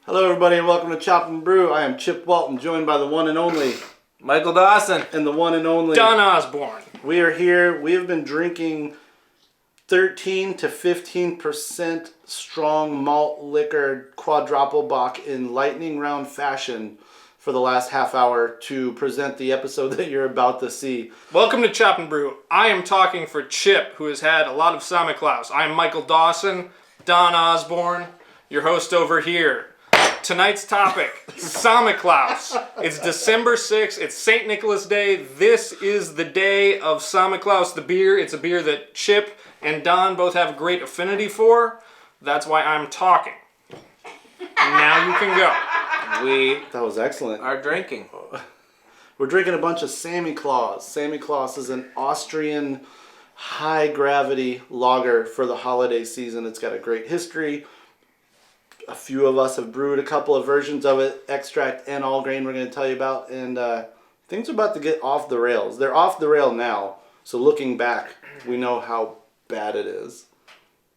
Hello everybody and welcome to Chop and Brew. I am Chip Walton, joined by the one and only Michael Dawson and the one and only Don Osborne. We are here. We have been drinking 13 to 15% strong malt liquor quadruple Bock in lightning round fashion for the last half hour to present the episode that you're about to see. Welcome to Chop and Brew. I am talking for Chip, who has had a lot of Samichlaus. I am Michael Dawson, Don Osborne, your host over here. Tonight's topic, Samichlaus. It's December 6th. It's St. Nicholas Day. This is the day of Samichlaus, the beer. It's a beer that Chip and Don both have great affinity for. That's why I'm talking. Now you can go. That was excellent. are drinking. We're drinking a bunch of Samichlaus. Samichlaus is an Austrian high-gravity lager for the holiday season. It's got a great history. A few of us have brewed a couple of versions of it, extract and all grain we're going to tell you about. And things are about to get off the rails. They're off the rail now. So looking back, we know how bad it is.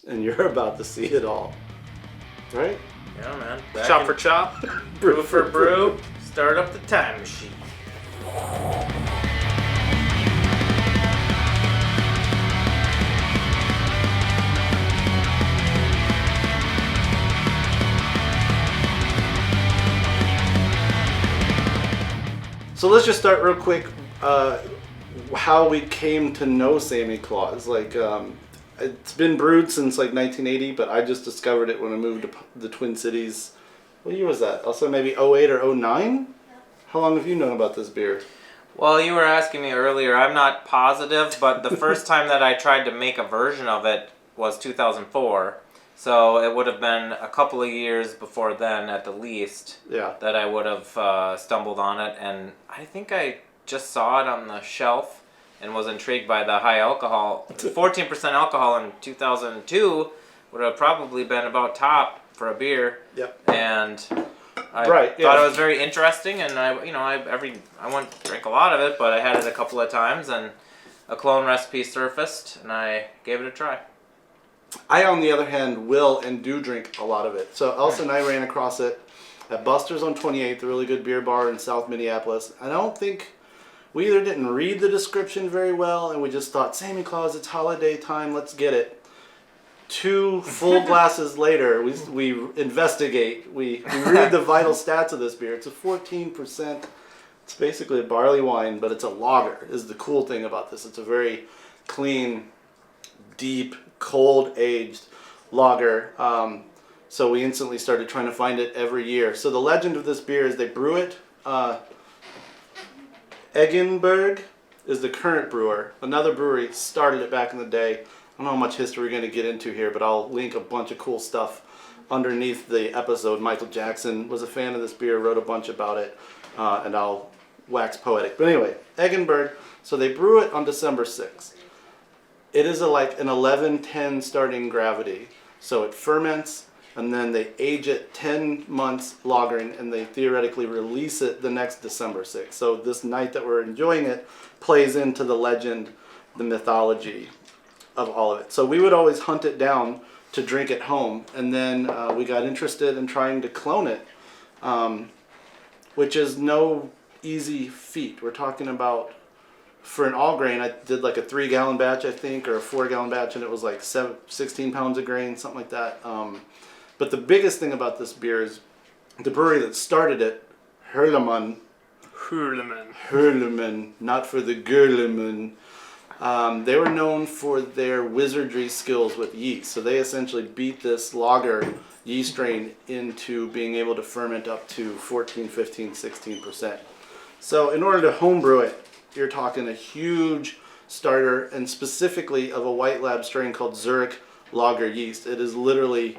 And you're about to see it all. Right? Yeah, man. Chop for chop. Brew for brew. Start up the time machine. So let's just start real quick. How we came to know Samichlaus. It's been brewed since like 1980, but I just discovered it when I moved to the Twin Cities. What year was that? Also maybe 08 or 09? How long have you known about this beer? Well, you were asking me earlier. I'm not positive, but the first time that I tried to make a version of it was 2004. So it would have been a couple of years before then, at the least, that I would have stumbled on it. And I think I just saw it on the shelf and was intrigued by the high alcohol. 14% alcohol in 2002 would have probably been about top for a beer. Yep. And I thought it was very interesting, and I wouldn't drink a lot of it, but I had it a couple of times, and a clone recipe surfaced, and I gave it a try. I, on the other hand, will and do drink a lot of it. So Elsa and I ran across it at Buster's on 28th, a really good beer bar in South Minneapolis. I don't think we either didn't read the description very well, and we just thought, Samichlaus, it's holiday time, let's get it. 2 full glasses later, we investigate. We read the vital stats of this beer. It's a 14%. It's basically a barley wine, but it's a lager, is the cool thing about this. It's a very clean, deep, cold-aged lager. So we instantly started trying to find it every year. So the legend of this beer is they brew it. Eggenberg is the current brewer. Another brewery started it back in the day. I don't know how much history we're going to get into here, but I'll link a bunch of cool stuff underneath the episode. Michael Jackson was a fan of this beer, wrote a bunch about it, and I'll wax poetic. But anyway, Eggenberg, so they brew it on December 6th. It is like an 11-10 starting gravity. So it ferments, and then they age it 10 months lagering, and they theoretically release it the next December 6th. So this night that we're enjoying it plays into the legend, the mythology of all of it. So we would always hunt it down to drink at home, and then we got interested in trying to clone it, which is no easy feat. We're talking about, for an all grain, I did like a 3-gallon batch, I think, or a 4-gallon batch, and it was like 16 pounds of grain, something like that. But the biggest thing about this beer is the brewery that started it, Hurleman, not for the Gurleman. They were known for their wizardry skills with yeast. So they essentially beat this lager yeast strain into being able to ferment up to 14, 15, 16%. So in order to homebrew it, you're talking a huge starter, and specifically of a white lab strain called Zurich lager yeast. It is literally,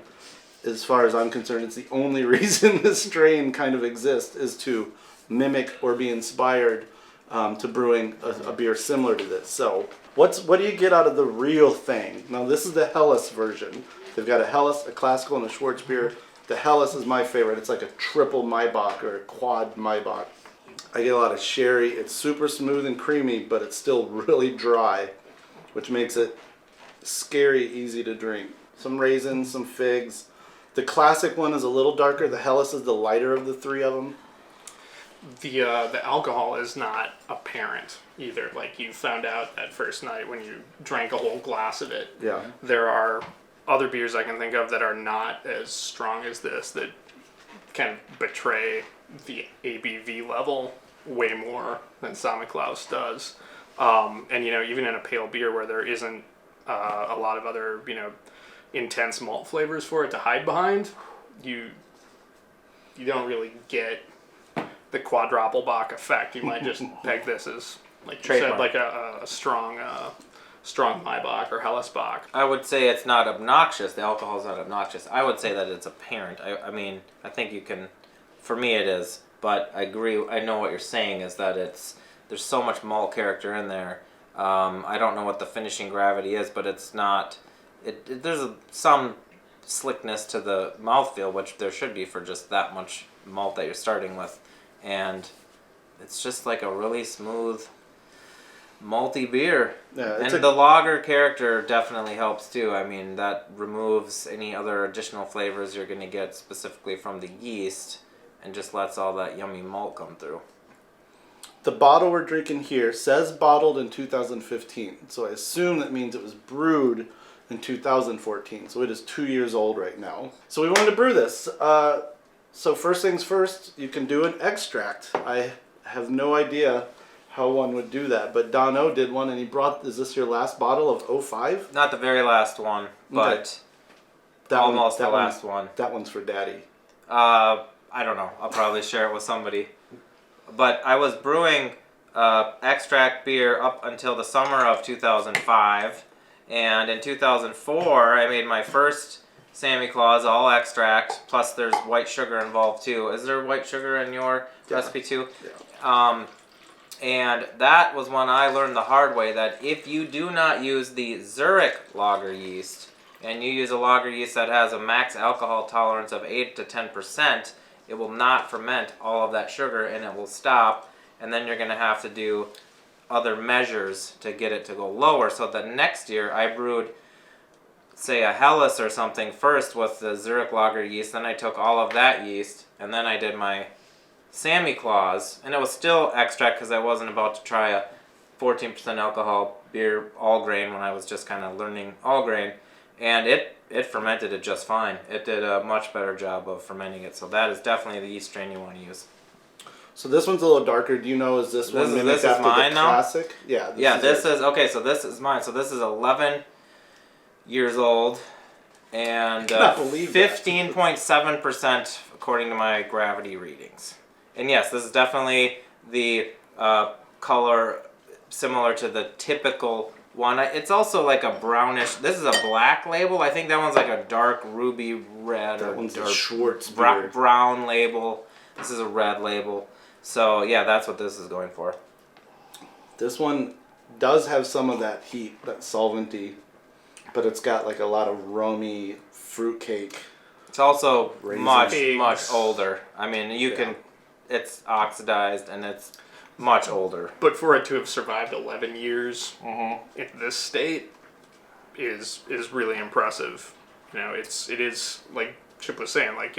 as far as I'm concerned, it's the only reason this strain kind of exists, is to mimic or be inspired to brewing a beer similar to this. So what do you get out of the real thing? Now this is the Helles version. They've got a Helles, a classical, and a Schwarzbier. The Helles is my favorite. It's like a triple Maibach or a quad Maibach. I get a lot of sherry. It's super smooth and creamy, but it's still really dry. which makes it scary easy to drink. Some raisins, some figs. The classic one is a little darker. The Helles is the lighter of the three of them. The alcohol is not apparent either. Like you found out that first night when you drank a whole glass of it. Yeah. There are other beers I can think of that are not as strong as this that can betray the ABV level way more than Samichlaus does. And even in a pale beer where there isn't a lot of other intense malt flavors for it to hide behind, you don't really get the quadruple Bock effect. You might just peg this as, like you Trademark. said, like a strong Maibach or Helles Bock. I would say it's not obnoxious. The alcohol's not obnoxious. I would say that it's apparent. I mean, I think you can. For me, it is. But I agree. I know what you're saying is that there's so much malt character in there. I don't know what the finishing gravity is, but it's not. There's some slickness to the mouthfeel, which there should be for just that much malt that you're starting with. And it's just like a really smooth, malty beer. Yeah, And the lager character definitely helps too. I mean, that removes any other additional flavors you're going to get specifically from the yeast and just lets all that yummy malt come through. The bottle we're drinking here says bottled in 2015, so I assume that means it was brewed in 2014, so it is 2 years old right now. So we wanted to brew this. So first things first, you can do an extract. I have no idea how one would do that, but Dono did one, and he brought, is this your last bottle of 05? Not the very last one, but That almost one, the last one. That one's for Daddy. I don't know. I'll probably share it with somebody. But I was brewing extract beer up until the summer of 2005. And in 2004, I made my first Samichlaus, all extract, plus there's white sugar involved too. Is there white sugar in your recipe too? Yeah. And that was when I learned the hard way that if you do not use the Zurich lager yeast, and you use a lager yeast that has a max alcohol tolerance of 8 to 10%, it will not ferment all of that sugar and it will stop, and then you're going to have to do other measures to get it to go lower. So the next year I brewed, say, a Helles or something first with the Zurich lager yeast, then I took all of that yeast, and then I did my Samichlaus, and it was still extract because I wasn't about to try a 14% alcohol beer all grain when I was just kind of learning all grain, and it fermented it just fine. It did a much better job of fermenting it, so that is definitely the yeast strain you want to use. So this one's a little darker. Do you know, is this one mimicked after mine the now? classic? Yeah. This is okay. So this is mine. So this is 11 years old, and Cannot believe that. 15.7% according to my gravity readings. And yes, this is definitely the color similar to the typical one. It's also like a brownish. This is a black label. I think that one's like a dark ruby red That or one's a dark Schwartz beer. brown label. This is a red label. So yeah, that's what this is going for. This one does have some of that heat, that solventy, but it's got like a lot of romy fruitcake. It's also Raisins. much older. I mean, it's oxidized and it's much older. But for it to have survived 11 years in this state is really impressive. It is like Chip was saying, like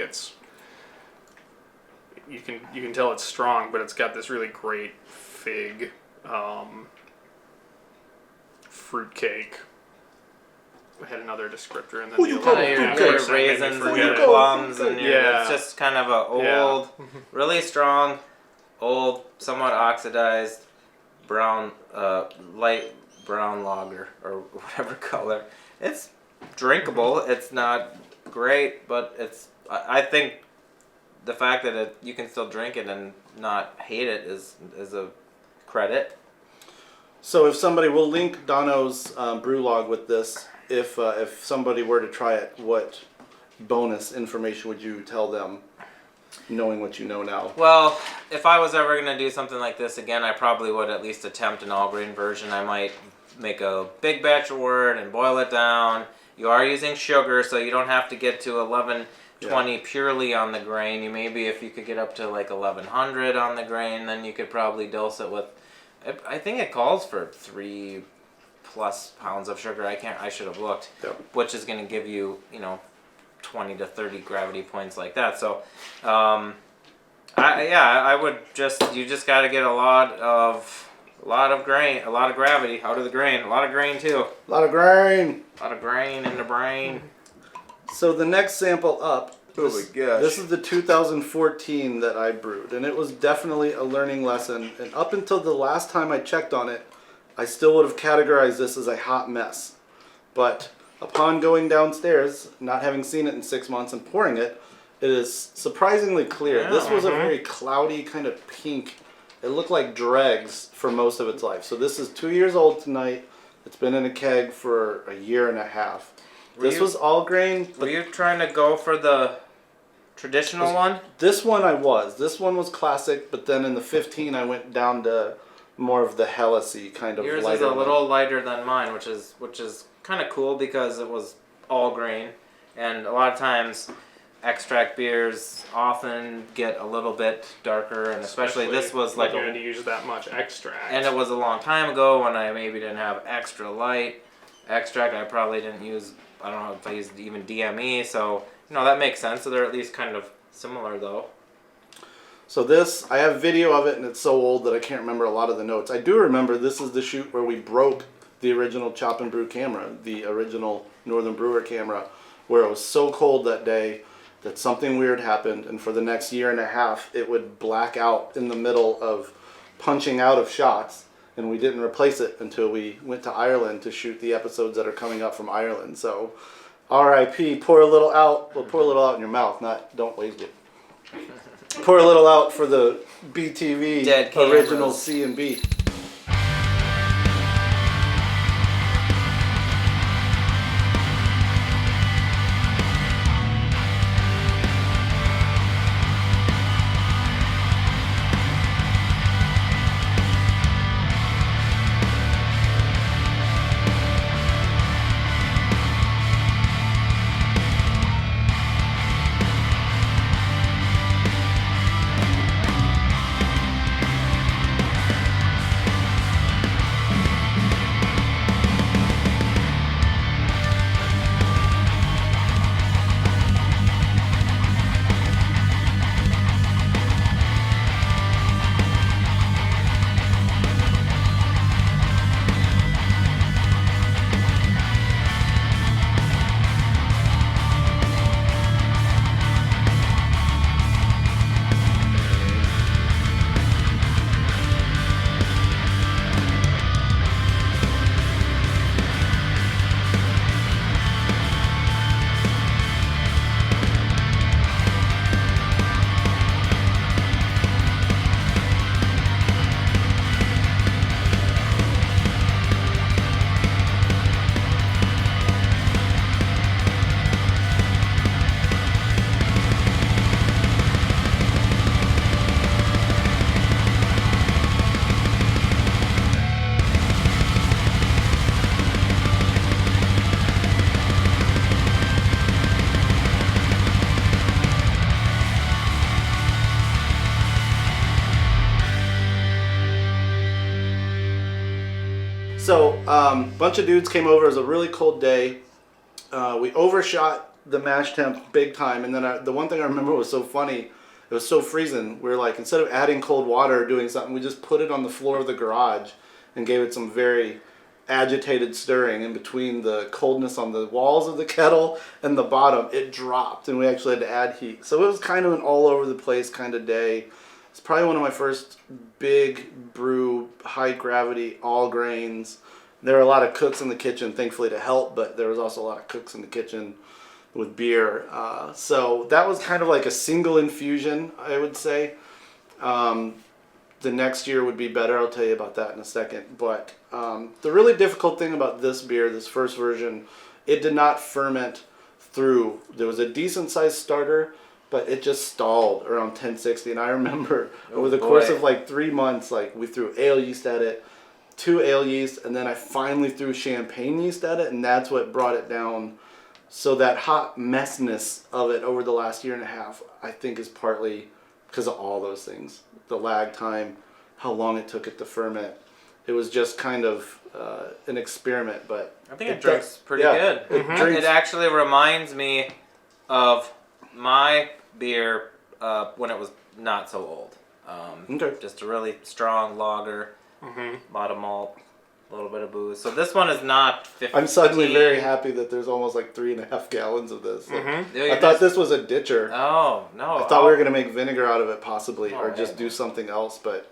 you can tell it's strong, but it's got this really great fig, fruitcake. I had another descriptor, and then Who you call Your fruitcake? raisins and Fruitcake. your plums and Yeah. it's just kind of a old, really strong, old, somewhat oxidized, brown, light brown lager or whatever color. It's drinkable. It's not great, but I think the fact that you can still drink it and not hate it is a credit. So if somebody will link Dono's brew log with this, if somebody were to try it, what bonus information would you tell them, knowing what you know now? Well, if I was ever going to do something like this again, I probably would at least attempt an all-grain version. I might make a big batch of wort and boil it down. You are using sugar, so you don't have to get to 1120 purely on the grain. You maybe, if you could get up to like 1100 on the grain, then you could probably dose it with, I think it calls for 3 plus pounds of sugar. I should have looked, Yep. which is going to give you, 20 to 30 gravity points like that. So, I would you just got to get a lot of grain, a lot of gravity out of the grain, a lot of grain too. A lot of grain. A lot of grain in the brain. So the next sample up, Oh my gosh. this is the 2014 that I brewed, and it was definitely a learning lesson. And up until the last time I checked on it, I still would have categorized this as a hot mess. But upon going downstairs, not having seen it in 6 months and pouring it, it is surprisingly clear. Yeah, This was a very cloudy kind of pink. It looked like dregs for most of its life. So this is 2 years old tonight. It's been in a keg for a year and a half. This was all grain. Were you trying to go for the traditional one? This one I was. This one was classic, but then in the 15 I went down to more of the Hellesy kind of Yours lighter is a one. little lighter than mine, which is kind of cool because it was all grain, and a lot of times extract beers often get a little bit darker, and especially this was like you had to use that much extract. and it was a long time ago when I maybe didn't have extra light extract. I probably didn't use, I don't know if I used even DME, so that makes sense. So they're at least kind of similar though. So this, I have video of it, and it's so old that I can't remember a lot of the notes. I do remember this is the shoot where we broke the original Chop and Brew CAMRA, the original Northern Brewer CAMRA, where it was so cold that day that something weird happened, and for the next year and a half, it would black out in the middle of punching out of shots, and we didn't replace it until we went to Ireland to shoot the episodes that are coming up from Ireland. So, R.I.P. Pour a little out. Well, pour a little out in your mouth, don't waste it. Pour a little out for the BTV Dead original cameras. C&B. So, bunch of dudes came over. It was a really cold day. We overshot the mash temp big time. And then the one thing I remember was so funny. It was so freezing. We were like, instead of adding cold water or doing something, we just put it on the floor of the garage and gave it some very agitated stirring. In between the coldness on the walls of the kettle and the bottom, it dropped, and we actually had to add heat. So it was kind of an all over the place kind of day. It's probably one of my first big brew, high gravity, all grains. There were a lot of cooks in the kitchen, thankfully, to help, but there was also a lot of cooks in the kitchen with beer. So that was kind of like a single infusion, I would say. The next year would be better. I'll tell you about that in a second. But the really difficult thing about this beer, this first version, it did not ferment through. There was a decent sized starter, but it just stalled around 1060. And I remember over the course of like 3 months, like we threw ale yeast at it, 2 ale yeast, and then I finally threw champagne yeast at it, and that's what brought it down. So that hot messiness of it over the last year and a half, I think, is partly because of all those things. The lag time, how long it took it to ferment. It was just kind of an experiment, but I think it drinks pretty yeah, good. It drinks. It actually reminds me of my beer when it was not so old. Okay. Just a really strong lager, a lot of malt, a little bit of booze. So this one is not 15. I'm suddenly very happy that there's almost like 3.5 gallons of this. Like, Yeah, I thought this was a ditcher. Oh, no. I thought we were going to make vinegar out of it possibly, Oh, or just do something else, but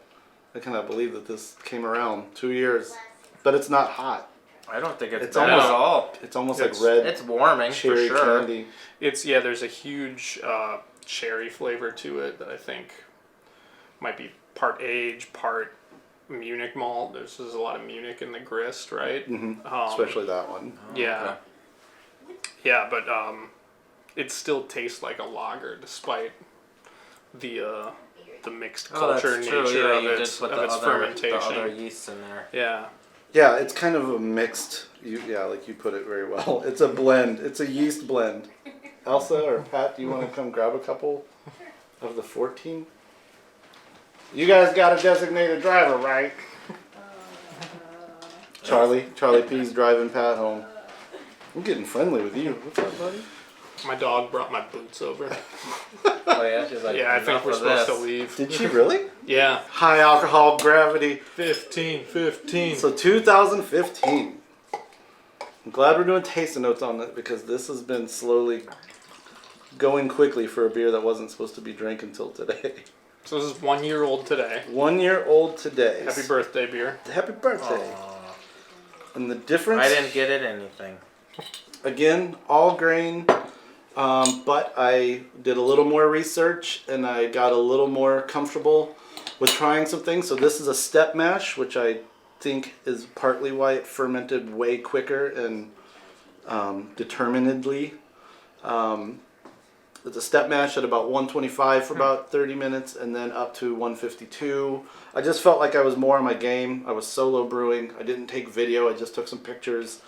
I cannot believe that this came around 2 years. But it's not hot. I don't think it's It's bad almost- at all. It's almost It's- like red It's warming cherry for sure. candy. There's a huge cherry flavor to it that I think might be part age, part Munich malt. There's a lot of Munich in the grist, right? Especially that one. Yeah. Yeah, but it still tastes like a lager despite the mixed culture nature Yeah, of you did its, put of the its other, fermentation. the other yeasts in there. Yeah. Yeah, it's kind of a mixed. Like you put it very well. It's a blend. It's a yeast blend. Elsa or Pat, do you want to come grab a couple of the 14? You guys got a designated driver, right? Charlie P's driving Pat home. I'm getting friendly with you. What's up, buddy? My dog brought my boots over. Oh yeah, she's like, Yeah, I think enough we're of supposed this. to leave. Did she really? Yeah. High alcohol gravity. 15. So 2015. I'm glad we're doing tasting notes on it because this has been slowly going quickly for a beer that wasn't supposed to be drank until today. So this is 1 year old today. 1 year old today. Happy birthday, beer. Happy birthday. And the difference, I didn't get it anything. again, all grain, but I did a little more research and I got a little more comfortable with trying some things. So this is a step mash, which I think is partly why it fermented way quicker and determinedly. It's a step mash at about 125 for about 30 minutes and then up to 152. I just felt like I was more on my game. I was solo brewing. I didn't take video. I just took some pictures.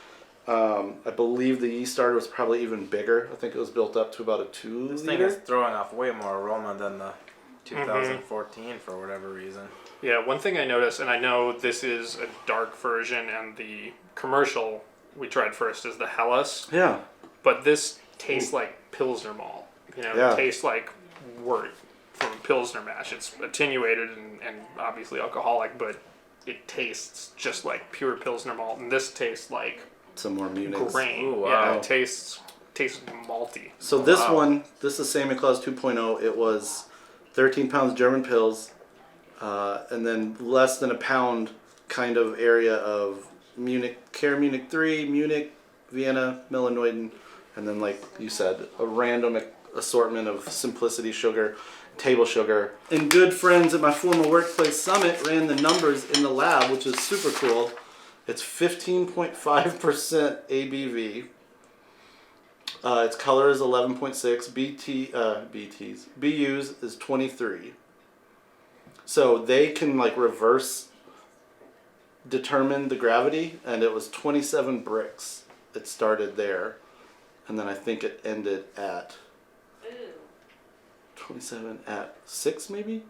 I believe the yeast starter was probably even bigger. I think it was built up to about a 2 This thing liter. is throwing off way more aroma than the 2014 for whatever reason. Yeah, one thing I noticed, and I know this is a dark version, and the commercial we tried first is the Hellas, Yeah. but this tastes like Pilsner malt. Yeah. It tastes like wort from Pilsner mash. It's attenuated and obviously alcoholic, but it tastes just like pure Pilsner malt, and this tastes like Some more Munichs. grain. Ooh, wow. Yeah, it tastes malty. So this one, this is Samichlaus 2.0. It was 13 pounds German Pils, and then less than a pound kind of area of Munich, Munich 3, Munich, Vienna, Millenoiden, and then like you said, a random assortment of simplicity sugar, table sugar. And good friends at my former workplace, Summit, ran the numbers in the lab, which is super cool. It's 15.5% ABV. Its color is 11.6. BUs is 23. So they can like reverse determine the gravity, and it was 27 bricks. It started there, and then I think it ended at 27 at 6 maybe.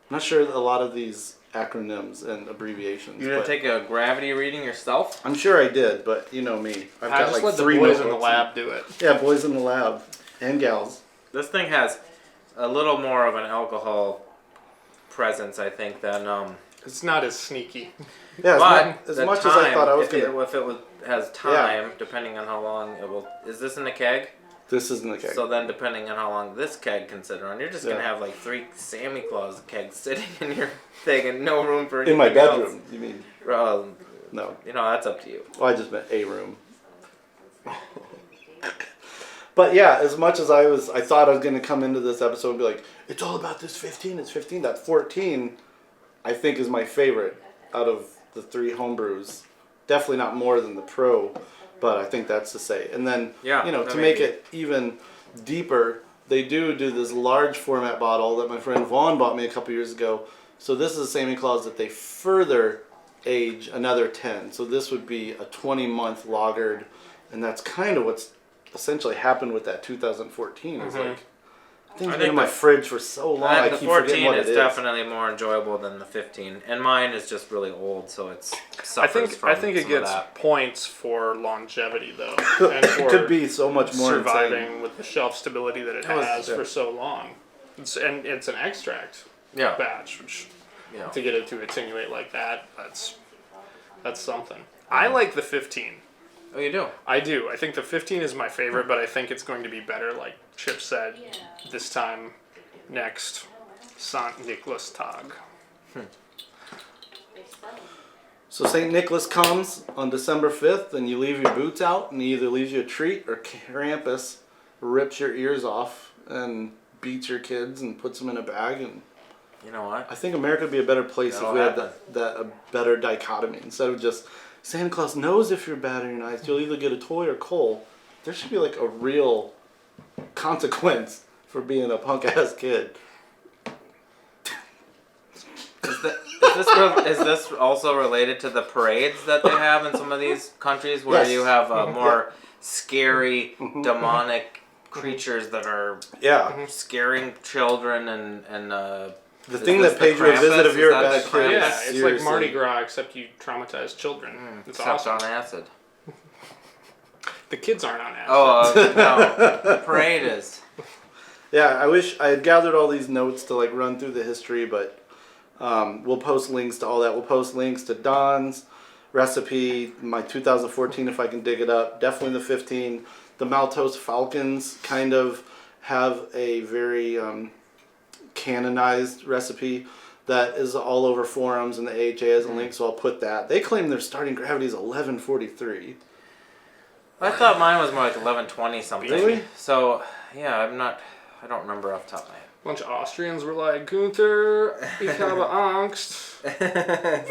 I'm not sure a lot of these acronyms and abbreviations. You didn't but take a gravity reading yourself? I'm sure I did, but you know me. I've I got just like let the 3 boys in the notebooks lab do it. Yeah, boys in the lab and gals. This thing has a little more of an alcohol presence, I think, than It's not as sneaky. Yeah, but as the much time, as I thought I was if gonna. it has time, depending on how long it will. Is this in the keg? This isn't the keg. So then, depending on how long this keg can sit around, you're just gonna Yeah. have like 3 Samichlaus kegs sitting in your thing and no room for in my anything else. bedroom, you mean? No. You know, that's up to you. Well, I just meant a room. But yeah, as much as I thought I was going to come into this episode and be like, it's all about this 15, it's 15. That 14, I think, is my favorite out of the 3 homebrews. Definitely not more than the Pro, but I think that's to say. And then, Yeah, to that make may be. it even deeper, they do this large format bottle that my friend Vaughn bought me a couple years ago. So this is the Samichlaus that they further age another 10. So this would be a 20-month lagered, and that's kind of what's essentially happened with that 2014. Is like Things I been in think my the- fridge for so long. I the keep forgetting 14 what is it is. definitely more enjoyable than the 15, and mine is just really old, so it's I suffers from think it some of gets that. points for longevity though, and for It could be so much more surviving insane. with the shelf stability that it has for so long. It's an extract Yeah, batch, which yeah. to get it to attenuate like that, that's something. I like the 15. Oh, you do? I do. I think the 15 is my favorite, but I think it's going to be better, like Chip said, this time next St. Nicholas Tag. So St. Nicholas comes on December 5th, and you leave your boots out, and he either leaves you a treat or Krampus rips your ears off and beats your kids and puts them in a bag. And You know what? I think America would be a better place That'll if we had happen. a better dichotomy instead of just Santa Claus knows if you're bad or you're nice. You'll either get a toy or coal. There should be like a real consequence for being a punk ass kid. Is this also related to the parades that they have in some of these countries where Yes. you have more scary, demonic creatures that are Yeah. scaring children and The Is thing this that the pays you a visit Krampus? if you're a Is that bad the kid. Krampus? Yeah, it's Seriously. like Mardi Gras, except you traumatize children. It's except awesome. on acid. The kids aren't on acid. Oh no, the parade is. Yeah, I wish I had gathered all these notes to like run through the history, but we'll post links to all that. We'll post links to Don's recipe, my 2014 if I can dig it up. Definitely the 15. The Maltose Falcons kind of have a very canonized recipe that is all over forums, and the AHA has a link, so I'll put that. They claim their starting gravity is 1143. I thought mine was more like 1120 something. Really? So yeah, I don't remember off the top of my head. A bunch of Austrians were like, Gunther, ich habe Angst,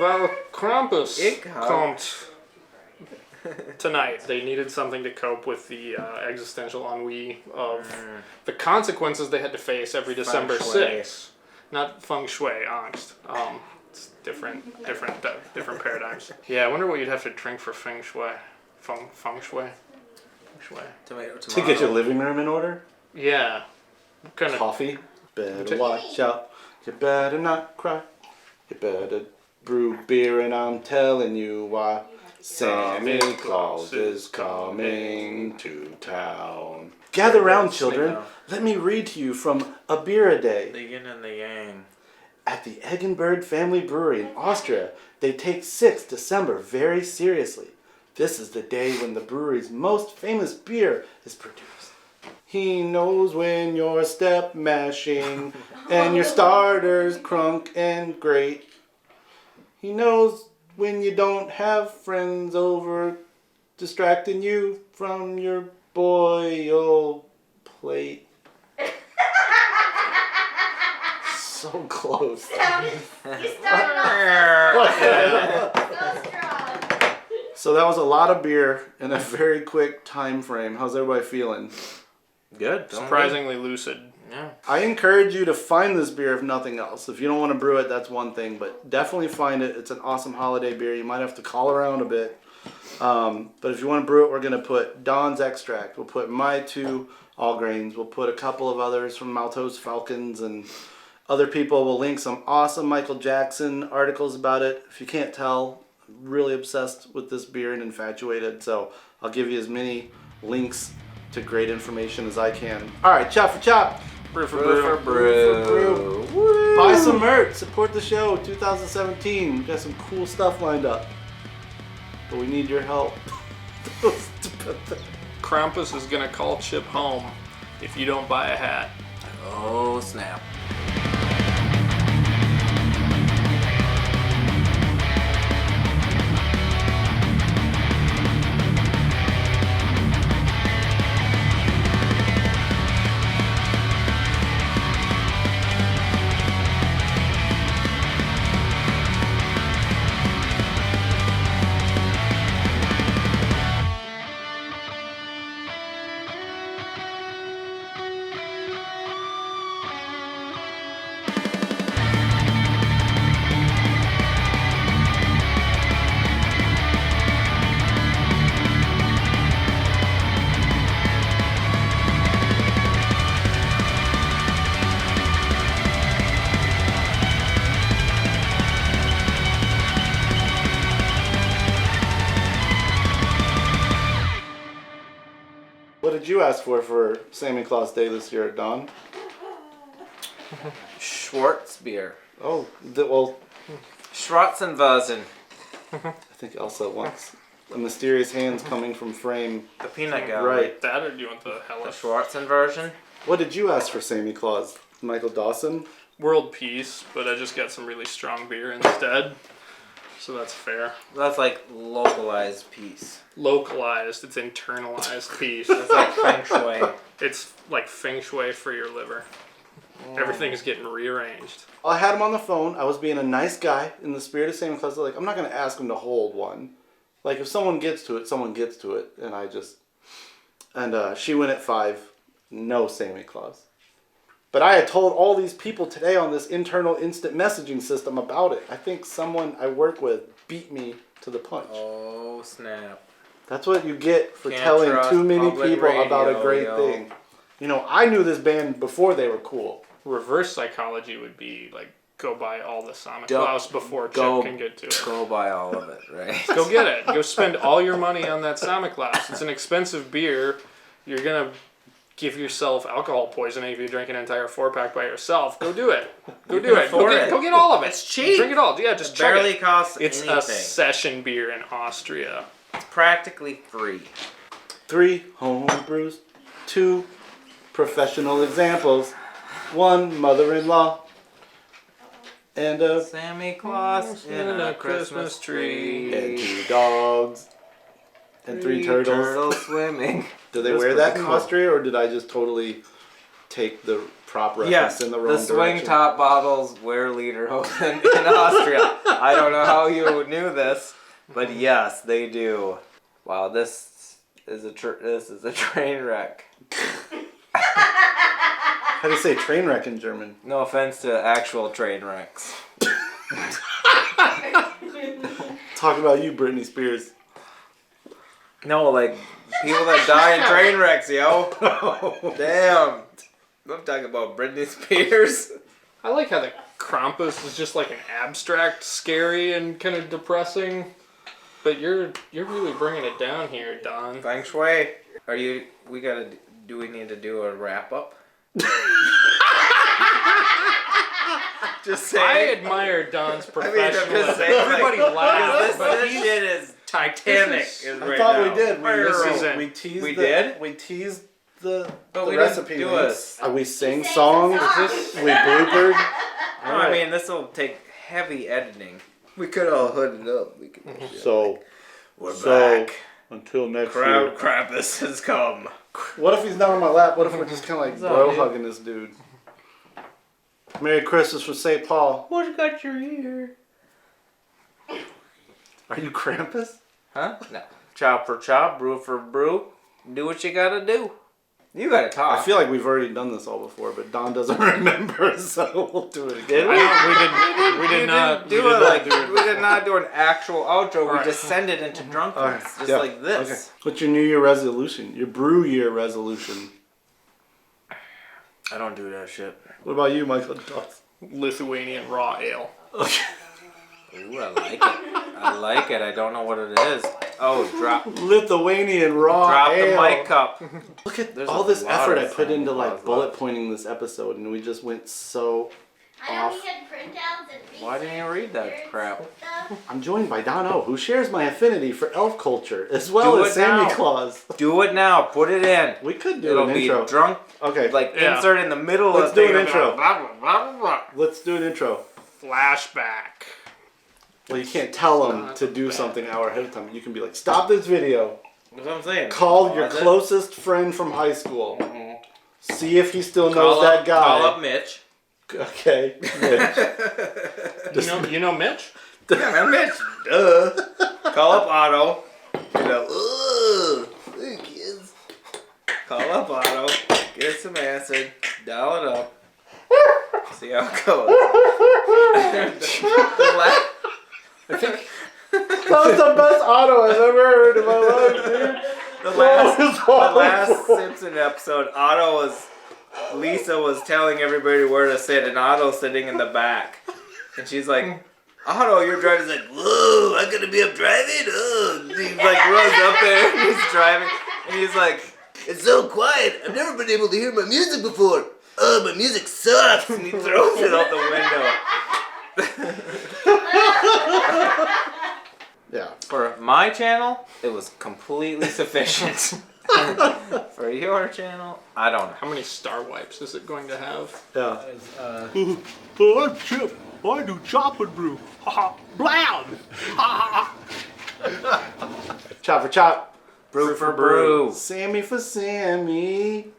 weil Krampus Ich hab- kommt tonight. They needed something to cope with the existential ennui of the consequences they had to face every December shui. 6th. Not feng shui, Angst. It's different paradigms. Yeah, I wonder what you'd have to drink for feng shui. Feng shui? Feng shui. Tomato. To get your living room in order? Yeah. What kind of Coffee? Better watch out. You better not cry. You better brew beer, and I'm telling you why. Santa Claus is coming to town. Gather round, children. Let me read to you from A Beer a Day. The yin and the yang. At the Eggenberg Family Brewery in Austria, they take 6th December very seriously. This is the day when the brewery's most famous beer is produced. He knows when you're step mashing and your starter's crunk and great. He knows when you don't have friends over distracting you from your boil plate. So close. You started off so strong. So that was a lot of beer in a very quick time frame. How's everybody feeling? Good. surprisingly lucid. Yeah. I encourage you to find this beer if nothing else. If you don't want to brew it, that's one thing, but definitely find it. It's an awesome holiday beer. You might have to call around a bit. But if you want to brew it, we're going to put Don's extract. We'll put my 2 all grains. We'll put a couple of others from Maltose Falcons and other people. We'll link some awesome Michael Jackson articles about it. If you can't tell, I'm really obsessed with this beer and infatuated. So I'll give you as many links to great information as I can. All right, chop for chop. Brew for Brew brew. for brew. Woo. Buy some merch. Support the show. 2017. We've got some cool stuff lined up. But we need your help. Krampus is gonna call Chip home if you don't buy a hat. Oh snap. did you ask for Samichlaus Day this year, Don? Schwartz beer. Oh, well, Schwarzenversen. I think Elsa wants a mysterious hands coming from frame. The peanut gallery. Right. That or do you want the The hellish? Schwarzenversion. What did you ask for Samichlaus? Michael Dawson? World peace, but I just got some really strong beer instead. So that's fair. That's like localized peace. Localized, it's internalized peace. It's like feng shui. It's like feng shui for your liver. Everything is getting rearranged. I had him on the phone. I was being a nice guy in the spirit of Samichlaus. Like, I'm not going to ask him to hold one. Like, if someone gets to it, someone gets to it. And I just... And she went at 5. No Samichlaus. But I had told all these people today on this internal instant messaging system about it. I think someone I work with beat me to the punch. Oh snap! That's what you get for Can't telling trust too many public people about a radio, great yo. thing. You know, I knew this band before they were cool. Reverse psychology would be like go buy all the Samichlaus before go- Chip can get to it. Go buy all of it, right? Go get it. Go spend all your money on that Samichlaus. It's an expensive beer. You're gonna give yourself alcohol poisoning if you drink an entire 4-pack by yourself. Go do it. Go do it. afford it. Go get all of it. It's cheap. Drink it all. Yeah, just It chug barely it. costs It's anything. a session beer in Austria. It's practically free. 3 homebrews. 2 professional examples. 1 mother-in-law. And a... Samichlaus in a Christmas tree. And 2 dogs. And 3 turtles. Turtles swimming. Do they That's wear that pretty in cool. Austria, or did I just totally take the prop reference Yes, in the the wrong swing direction? top bottles wear lederhosen in Austria. I don't know how you knew this, but yes, they do. Wow, this is a train wreck. How do you say train wreck in German? No offense to actual train wrecks. Talk about you, Britney Spears. No, like people that die in train wrecks, yo. Damn. I'm talking about Britney Spears. I like how the Krampus is just like an abstract, scary, and kind of depressing. But you're really bringing it down here, Don. Feng Shui. Do we need to do a wrap up? Just I saying. admire Don's I'm professionalism. just saying, Everybody like, laughs, This, but this he's shit is Titanic. This is- I right thought now. we did. This isn't- We teased. We the, did? We teased the But the we recipe didn't do links. We sang sang songs. the song. We bloopered. No, I mean, this will take heavy editing. We could all hood it up. We could. So We're So- back. until next Crowd year. Krampus has come. What if he's not on my lap? What if we're just kind of like What's up, bro dude? hugging this dude? Merry Christmas from St. Paul. What's got your ear? Are you Krampus? Huh? No. Chop for chop, brew for brew. Do what you gotta do. You gotta talk. I feel like we've already done this all before, but Don doesn't remember, so we'll do it Did again. we? we did not do it like we did not do an actual outro. We Alright. just send it into drunkenness, just Yeah. like this. Okay. What's your New Year resolution? Your brew year resolution? I don't do that shit. What about you, Michael Dawson? Lithuanian raw ale. Okay. Ooh, I like it. I like it. I don't know what it is. Oh, drop Lithuanian raw the ale. mic cup. Look at There's all a this lot effort of I put into like Samichlaus bullet left. pointing this episode, and we just went so. I know he had printouts and Why didn't you read that research crap? stuff. I'm joined by Don O, who shares my affinity for elf culture as well Do as it now. Samichlaus. Do it now. Put it in. We could do It'll an be intro. drunk. Okay, Like Yeah. insert in the middle Let's of do the an thing. intro. Blah, blah, blah, blah, blah. let's do an intro. Flashback. Well, you can't tell them to do something an hour ahead of time. You can be like, stop this video. That's what I'm saying. Call your Pause it. closest friend from high school. Mhm. See if he still knows Call that up, guy. Call up Mitch. Okay. Mitch. You know Mitch? Yeah, man, Mitch. Duh. Call up Otto. You know, hey kids. Call up Otto. Get some acid. Dial it up. See how it goes. That was the best auto I've ever heard in my life, dude. The last awful. Simpson episode, Lisa was telling everybody where to sit, and Otto's sitting in the back. And she's like, Otto, you're driving. He's like, whoa, I'm gonna be up driving? Oh. He like runs up there, and he's driving, and he's like, It's so quiet. I've never been able to hear my music before. Oh, my music sucks. And he throws it out the window. Yeah. For my channel, it was completely sufficient. For your channel, I don't know. How many star wipes is it going to have? Yeah. Oh, I'm Chip. I do chop and brew. Ha ha. Bland. Ha ha. Chop for chop. Brew for brew. Sammy for Sammy.